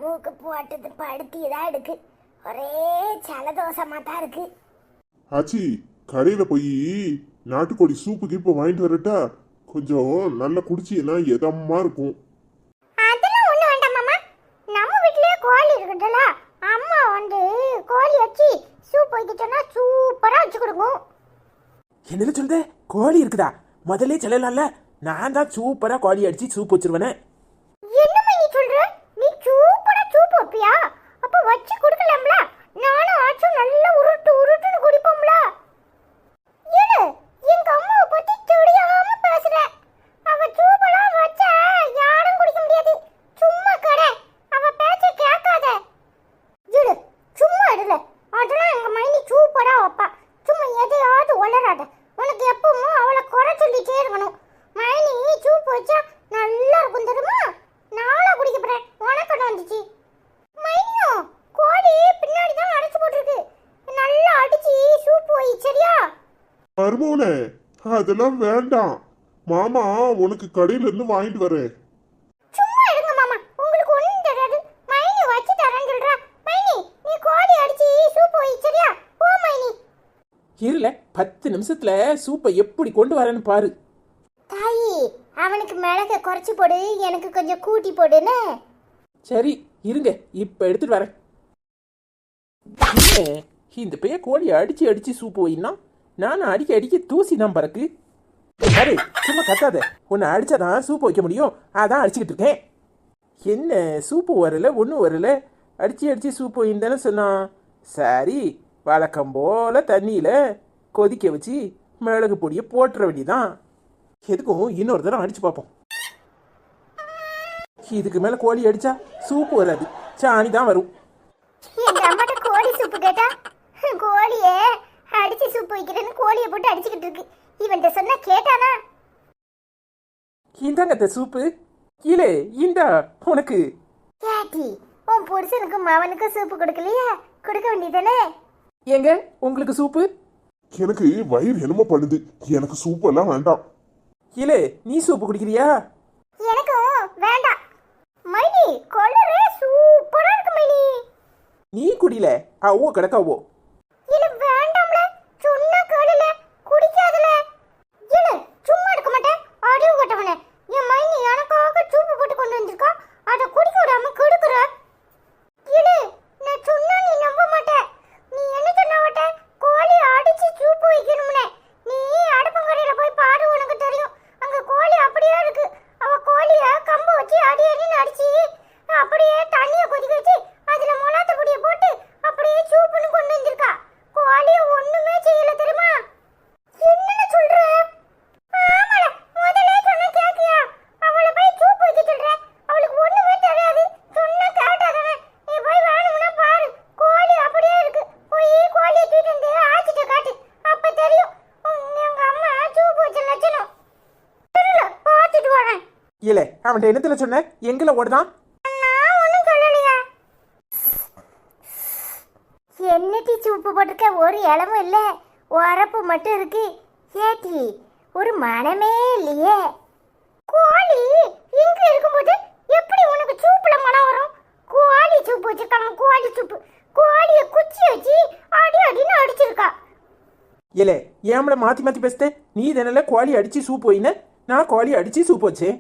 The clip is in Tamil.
மூக்கு போட்டது படுத்தி தான் இருக்கு. ஒரே ஜலதோஷமா தான் இருக்கு. ஆச்சி, கடையில போய் நாட்டுக்கோழி சூப்பு கீப்பு வாங்கிட்டு வரட்டா? கொஞ்சம் நல்லா குடிச்சீங்கன்னா எதமா இருக்கும். அதெல்லாம் ஒண்ணு வேண்டாம் மாமா. நம்ம வீட்லயே கோழி இருக்குதுல, அம்மா வந்து கோழி வச்சு சூப் வைக்கிட்டோன்னா சூப்பரா வச்சு கொடுக்கும். என்னது சொல்லுது? கோழி இருக்குதா? முதல்ல சொல்லலாம்ல, நான் தான் சூப்பரா கோழி அடிச்சு சூப் வச்சிருவேனே. என்னம்மா நீ சொல்ற? நீ சூப்பரா சூப் வைப்பியா? அப்ப வச்சு கொடுக்கலாம்ல. நானும் ஆச்சும் நல்லா உருட்டு உருட்டுன்னு குடிப்போம்ல. ஏனு எங்க அம்மாவை பத்தி தெரியாம பேசுற. அவ சூப்பெல்லாம் வச்சா யாரும் குடிக்க முடியாது. சும்மா கடை. அவ பேச்ச கேட்காத. இரு, சும்மா இருல. அதெல்லாம் எங்க மைனி சூப்பரா வைப்பா. சும்மா எதையாவது உளராத. உனக்கு எப்பவும் அவளை குறை சொல்லிட்டே இருக்கணும். மைனி சூப் வச்சா நல்லா இருக்கும் தெரியுமா? நாளா குடிக்க போறேன். உனக்கு வந்துச்சு மைனியோ. கோழி பின்னாடி தான் அடைச்சு போட்டுருக்கு. நல்லா அடிச்சு சூப் வை, சரியா? மருமோனே, அதெல்லாம் வேண்டாம். மாமா உனக்கு கடையில இருந்து வாங்கிட்டு வரேன். சும்மா இருங்க மாமா, உங்களுக்கு ஒண்ணும் தெரியாது. மைனி வச்சு தரேன்னு சொல்றா. மைனி நீ கோழி அடிச்சு சூப் வை, சரியா? போ மைனி. இருல 10 நிமிஷத்துல சூப்பை எப்படி கொண்டு வரேன்னு பாரு. தாயி, அவனுக்கு மிளக குறைச்சி போடு, எனக்கு கொஞ்சம் கூட்டி போடுன்னு. சரி இருங்க, இப்ப எடுத்துட்டு வரேன். என்ன, இந்த பைய கோழி அடிச்சு அடிச்சு சூப்பு வைனா நானும் அடிக்க அடிக்க தூசி தான் பறக்கு. சரி சும்மா கத்தாத, உன்னை அடிச்சாதான் சூப்பு வைக்க முடியும். அதான் அடிச்சுக்கிட்டு இருக்கேன். என்ன சூப்பு வரல, ஒன்றும் வரல, அடிச்சு அடிச்சு சூப்பு வைன்னு தானே சொன்னான். சரி, வழக்கம் போல தண்ணியில கொதிக்க வச்சு மிளகு பொடியை போட்டுற வேண்டியதான். எதுக்கும் இன்னொரு தடவை அடிச்சு பார்ப்போம். இதுக்கு மேல கோழி அடிச்சா சூப்பு வராது, சாணி தான் வரும். எங்க அம்மாட்ட கோழி சூப்பு கேட்டா கோழியே அடிச்சு சூப்பு வைக்கிறேன்னு கோழியை போட்டு அடிச்சுக்கிட்டு இருக்கு. இவன்கிட்ட சொன்னா கேட்டானா? இந்தாங்க சூப்பு, கீழே இந்தா உனக்கு. கேட்டி, உன் புருஷனுக்கும் மவனுக்கும் சூப்பு கொடுக்கலையா? கொடுக்க வேண்டியதானே? ஏங்க உங்களுக்கு சூப்பு? எனக்கு வயிறு என்னமோ பண்ணுது. எனக்கு சூப்பு எல்லாம் வேண்டாம். கீழே நீ சூப்பு குடிக்கிறியா? எனக்கும் வேண்டாம். மைனி கொள்ளரு சூப்பரா இருக்கு மைனி. நீ குடியில அவ்வோ கிடக்காவோ. இல்ல வேண்டாம்ல, சொன்னா கேளுல, குடிக்காதல. இல்ல சும்மா இருக்க மாட்டேன். அறிவு கட்டவனே, என் மைனி எனக்காக சூப்பு போட்டு கொண்டு வந்திருக்கா. அதை குடிக்க விடாம கெடுக்குற. இல்ல நான் சொன்னா நீ நம்ப மாட்டே. நீ என்ன சொன்ன மாட்ட? கோழி அடிச்சு சூப்பு வைக்கணும்னே. நீ அடுப்பங்கரையில போய் பாரு, உனக்கு தெரியும். அங்க கோழி அப்படியே இருக்கு. அவ கோழிய கம்பு வச்சு அடி அடின்னு அடிச்சு அப்படியே தண்ணிய கொதிக்க வச்சு அதுல மொளாத்த பொடியை போட்டு அப்படியே சூப்புன்னு கொண்டு வந்திருக்கா. கோழிய ஒண்ணுமே செய்யல தெரியுமா? என்னன்னு சொல்ற? ஆமாடா, முதல்ல சொன்ன கேக்கியா? அவளை போய் சூப்பு வைக்க சொல்ற. அவளுக்கு ஒண்ணுமே தெரியாது. சொன்னா கேட்டாதானே? நீ போய் வேணும்னா பாரு, கோழி அப்படியே இருக்கு. போய் கோழியை தூக்கிட்டு வந்து ஆச்சிட்ட காட்டு, அப்ப தெரியும் எங்க அம்மா சூப்பு வச்ச லட்சணம். பார்த்துட்டு வரேன். இல்ல அவன்கிட்ட என்னத்துல சொன்ன? எங்களை ஓடுதான். நான் ஒண்ணும் சொல்லலையா? என்னடி சூப்பு போட்டுக்க? ஒரு இளமும் இல்ல, உரப்பு மட்டும் இருக்கு. ஏட்டி ஒரு மனமே இல்லையே. கோழி இங்க இருக்கும்போது எப்படி உனக்கு சூப்புல மனம் வரும்? கோழி சூப்பு வச்சிருக்காங்க, கோழி சூப்பு. கோழிய குச்சி வச்சு அடி அடின்னு அடிச்சிருக்கா. இல்ல ஏம்ல மாத்தி மாத்தி பேசுத? நீ தானே கோழி அடிச்சு சூப்பு வைன, நான் கோழி அடிச்சு சூப்பு வச்சேன்.